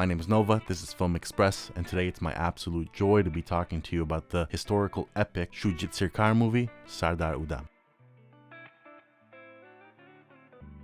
My name is Nova, this is Film Express, and today it's my absolute joy to be talking to you about the historical epic SHOOJIT SIRCAR movie, Sardar Udham.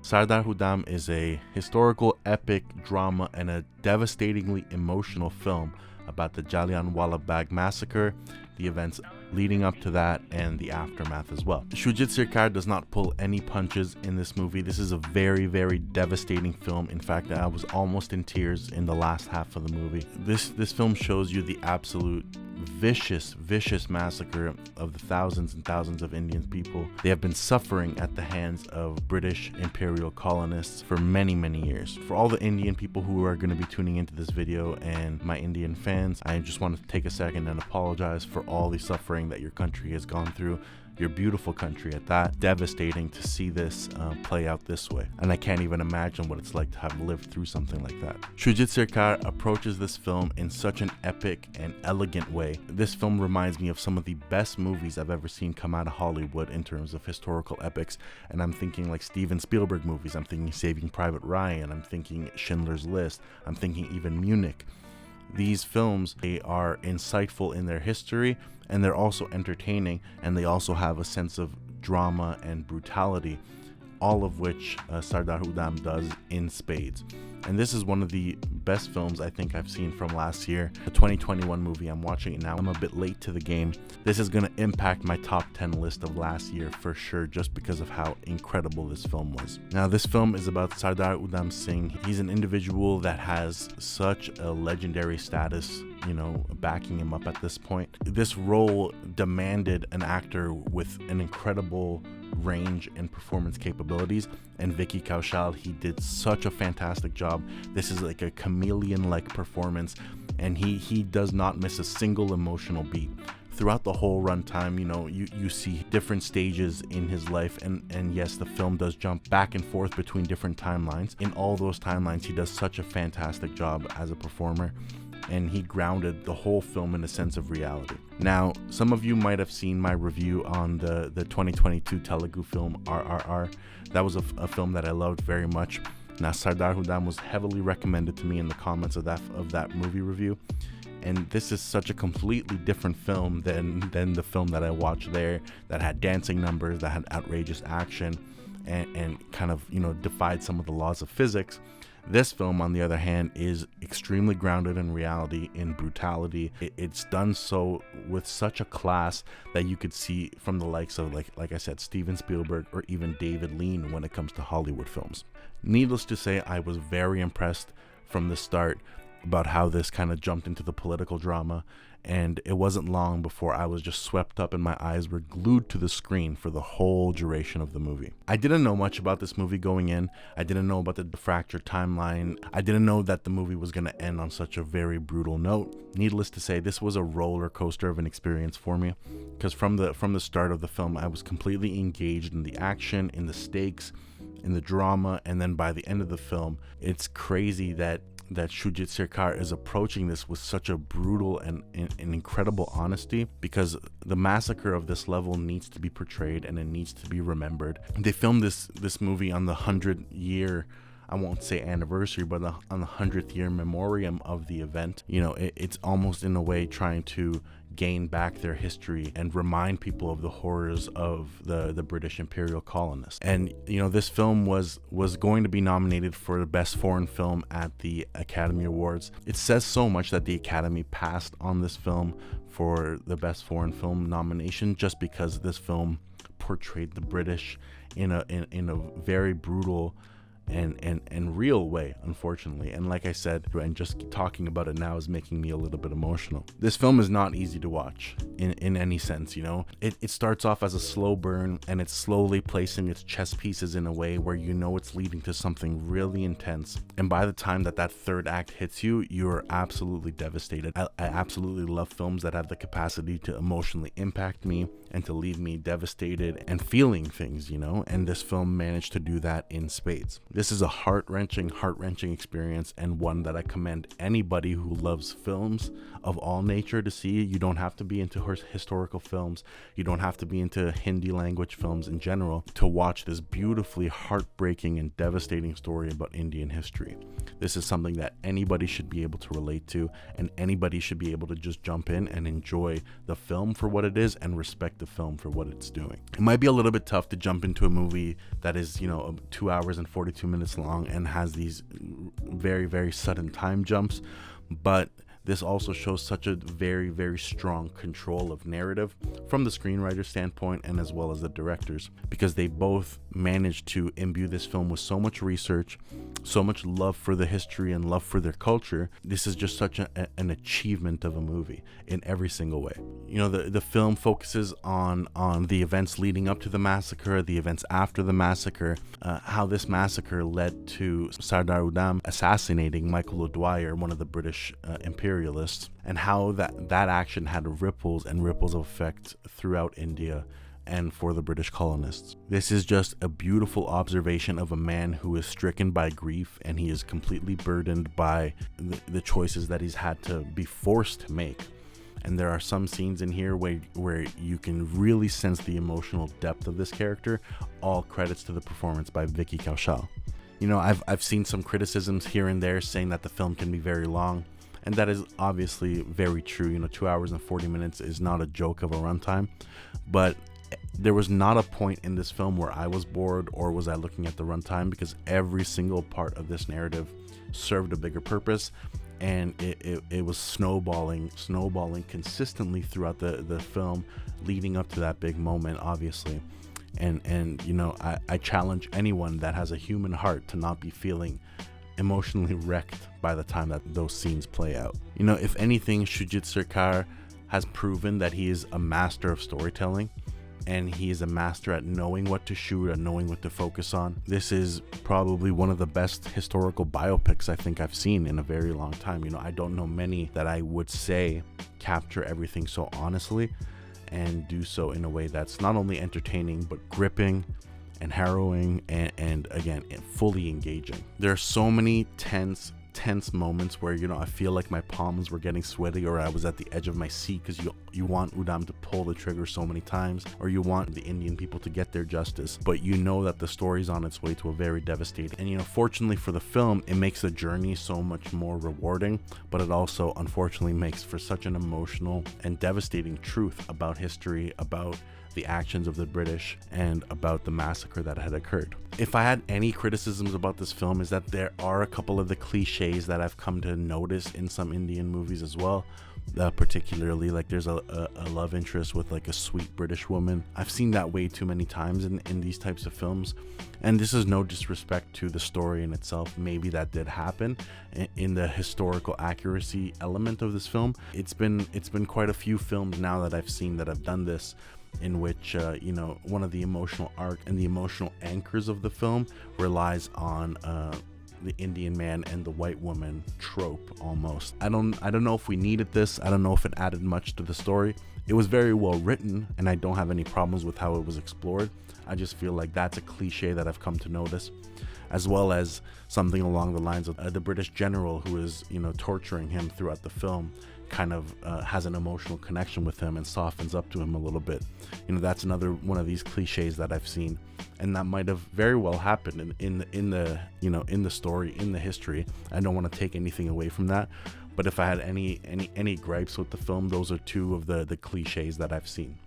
Sardar Udham is a historical epic drama and a devastatingly emotional film about the Jallianwala Bagh massacre, the events leading up to that, and the aftermath as well. SHOOJIT SIRCAR does not pull any punches in this movie. This is a very, very devastating film. In fact, I was almost in tears in the last half of the movie. This film shows you the absolute vicious massacre of the thousands and thousands of Indian people. They have been suffering at the hands of British imperial colonists for many years. For all the Indian people who are going to be tuning into this video and my Indian fans, I just want to take a second and apologize for all the suffering that your country has gone through, your beautiful country at that. Devastating to see this play out this way, and I can't even imagine what it's like to have lived through something like that. SHOOJIT SIRCAR approaches this film in such an epic and elegant way. This film reminds me of some of the best movies I've ever seen come out of Hollywood in terms of historical epics, and I'm thinking like Steven Spielberg movies, I'm thinking Saving Private Ryan, I'm thinking Schindler's List, I'm thinking even Munich. These films, they are insightful in their history, and they're also entertaining, and they also have a sense of drama and brutality, all of which Sardar Udham does in spades. And this is one of the best films I think I've seen from last year. The 2021 movie, I'm watching it now. I'm a bit late to the game. This is going to impact my top 10 list of last year for sure, just because of how incredible this film was. Now, this film is about Sardar Udham Singh. He's an individual that has such a legendary status, backing him up at this point. This role demanded an actor with an incredible range and performance capabilities, and Vicky Kaushal, he did such a fantastic job. This is like a chameleon-like performance, and he does not miss a single emotional beat. Throughout the whole runtime, you see different stages in his life, and yes, the film does jump back and forth between different timelines. In all those timelines, he does such a fantastic job as a performer, and he grounded the whole film in a sense of reality. Now, some of you might have seen my review on the 2022 Telugu film RRR. That was a film that I loved very much. Now, Sardar Udham was heavily recommended to me in the comments of that movie review, and this is such a completely different film than the film that I watched there, that had dancing numbers, that had outrageous action, and kind of defied some of the laws of physics. This film, on the other hand, is extremely grounded in reality, in brutality. It's done so with such a class that you could see from the likes of, like I said, Steven Spielberg or even David Lean when it comes to Hollywood films. Needless to say, I was very impressed from the start about how this kind of jumped into the political drama, and it wasn't long before I was just swept up and my eyes were glued to the screen for the whole duration of the movie. I didn't know much about this movie going in. I didn't know about the fractured timeline. I didn't know that the movie was going to end on such a very brutal note. Needless to say, this was a roller coaster of an experience for me, because from the start of the film, I was completely engaged in the action, in the stakes, in the drama, and then by the end of the film, it's crazy that SHOOJIT SIRCAR is approaching this with such a brutal and incredible honesty, because the massacre of this level needs to be portrayed and it needs to be remembered. They filmed this movie on the 100-year, I won't say anniversary, but on the 100th year memoriam of the event. It's almost in a way trying to gain back their history and remind people of the horrors of the British imperial colonists. And this film was going to be nominated for the best foreign film at the Academy Awards. It says so much that the Academy passed on this film for the best foreign film nomination, just because this film portrayed the British in a very brutal and real way, unfortunately. And like I said, and just talking about it now is making me a little bit emotional. This film is not easy to watch in any sense. It starts off as a slow burn, and it's slowly placing its chess pieces in a way where it's leading to something really intense, and by the time that third act hits you, you're absolutely devastated. I absolutely love films that have the capacity to emotionally impact me and to leave me devastated and feeling things, and this film managed to do that in spades. This is a heart-wrenching experience, and one that I commend anybody who loves films of all nature to see. You don't have to be into historical films, you don't have to be into Hindi language films in general to watch this beautifully heartbreaking and devastating story about Indian history. This is something that anybody should be able to relate to, and anybody should be able to just jump in and enjoy the film for what it is and respect the film for what it's doing. It might be a little bit tough to jump into a movie that is 2 hours and 42 minutes long and has these very, very sudden time jumps, but this also shows such a very, very strong control of narrative from the screenwriter's standpoint and as well as the directors, because they both managed to imbue this film with so much research, so much love for the history and love for their culture. This is just such an achievement of a movie in every single way. The film focuses on the events leading up to the massacre, the events after the massacre, how this massacre led to Sardar Udham assassinating Michael O'Dwyer, one of the British imperialists, and how that action had ripples of effect throughout India and for the British colonists. This is just a beautiful observation of a man who is stricken by grief, and he is completely burdened by the choices that he's had to be forced to make. And there are some scenes in here where you can really sense the emotional depth of this character. All credits to the performance by Vicky Kaushal. I've seen some criticisms here and there saying that the film can be very long, and that is obviously very true. 2 hours and 40 minutes is not a joke of a runtime, but there was not a point in this film where I was bored or was I looking at the runtime, because every single part of this narrative served a bigger purpose, and it was snowballing consistently throughout the film, leading up to that big moment, obviously. And I challenge anyone that has a human heart to not be feeling emotionally wrecked by the time that those scenes play out. If anything, SHOOJIT SIRCAR has proven that he is a master of storytelling, and he is a master at knowing what to shoot and knowing what to focus on. This is probably one of the best historical biopics I think I've seen in a very long time. I don't know many that I would say capture everything so honestly and do so in a way that's not only entertaining but gripping and harrowing and again, fully engaging. There are so many tense moments where I feel like my palms were getting sweaty, or I was at the edge of my seat, because you want Udham to pull the trigger so many times, or you want the Indian people to get their justice, but that the story's on its way to a very devastating, and fortunately for the film, it makes the journey so much more rewarding, but it also unfortunately makes for such an emotional and devastating truth about history, about the actions of the British, and about the massacre that had occurred. If I had any criticisms about this film, is that there are a couple of the cliches that I've come to notice in some Indian movies as well. Particularly, like there's a love interest with like a sweet British woman. I've seen that way too many times in these types of films, and this is no disrespect to the story in itself. Maybe that did happen in the historical accuracy element of this film. It's been quite a few films now that I've seen that have done this, in which one of the emotional arc and the emotional anchors of the film relies on the Indian man and the white woman trope almost. I don't know if we needed this. I don't know if it added much to the story. It was very well written, and I don't have any problems with how it was explored. I just feel like that's a cliche that I've come to notice, as well as something along the lines of the British general who is torturing him throughout the film kind of has an emotional connection with him and softens up to him a little bit. That's another one of these cliches that I've seen, and that might have very well happened in the story, in the history. I don't want to take anything away from that, but if I had any gripes with the film, those are two of the cliches that I've seen.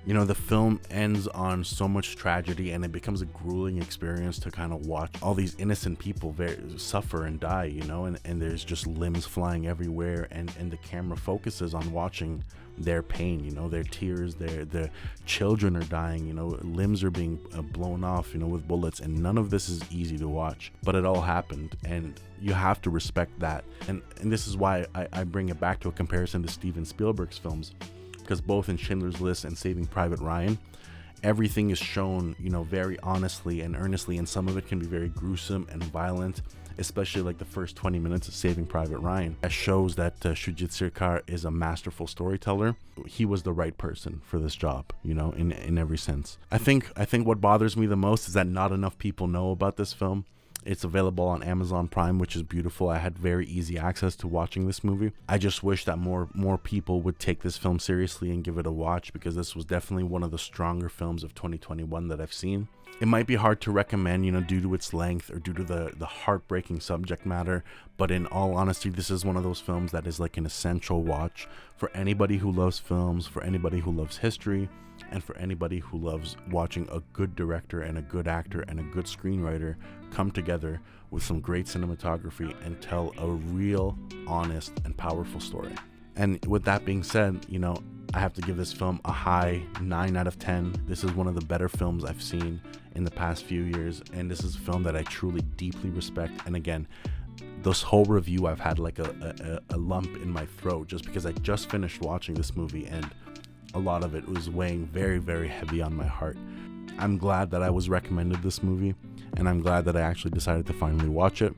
The film ends on so much tragedy, and it becomes a grueling experience to kind of watch all these innocent people suffer and die, and there's just limbs flying everywhere, and the camera focuses on watching their pain, their tears, their children are dying, limbs are being blown off, with bullets, and none of this is easy to watch, but it all happened, and you have to respect that. And this is why I bring it back to a comparison to Steven Spielberg's films, because both in Schindler's List and Saving Private Ryan, everything is shown, very honestly and earnestly, and some of it can be very gruesome and violent especially like the first 20 minutes of Saving Private Ryan. That shows that Shoojit Sircar is a masterful storyteller. He was the right person for this job, you know, in every sense. I think what bothers me the most is that not enough people know about this film. It's available on Amazon Prime, which is beautiful. I had very easy access to watching this movie. I just wish that more people would take this film seriously and give it a watch, because this was definitely one of the stronger films of 2021 that I've seen. It might be hard to recommend, you know, due to its length or due to the heartbreaking subject matter, but in all honesty, this is one of those films that is like an essential watch for anybody who loves films, for anybody who loves history, and for anybody who loves watching a good director and a good actor and a good screenwriter come together with some great cinematography and tell a real, honest, and powerful story. And with that being said, you know, I have to give this film a high 9 out of 10. This is one of the better films I've seen in the past few years, and this is a film that I truly, deeply respect. And again, this whole review, I've had like a lump in my throat just because I just finished watching this movie, and a lot of it was weighing very, very heavy on my heart. I'm glad that I was recommended this movie, and I'm glad that I actually decided to finally watch it.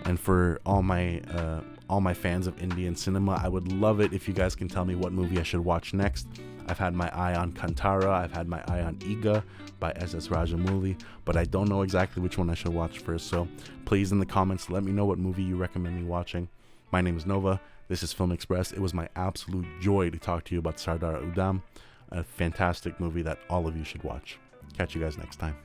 And for all my fans of Indian cinema, I would love it if you guys can tell me what movie I should watch next. I've had my eye on Kantara, I've had my eye on Iga by S.S. Rajamouli, but I don't know exactly which one I should watch first. So please in the comments, let me know what movie you recommend me watching. My name is Nova. This is Film Express. It was my absolute joy to talk to you about Sardar Udham, a fantastic movie that all of you should watch. Catch you guys next time.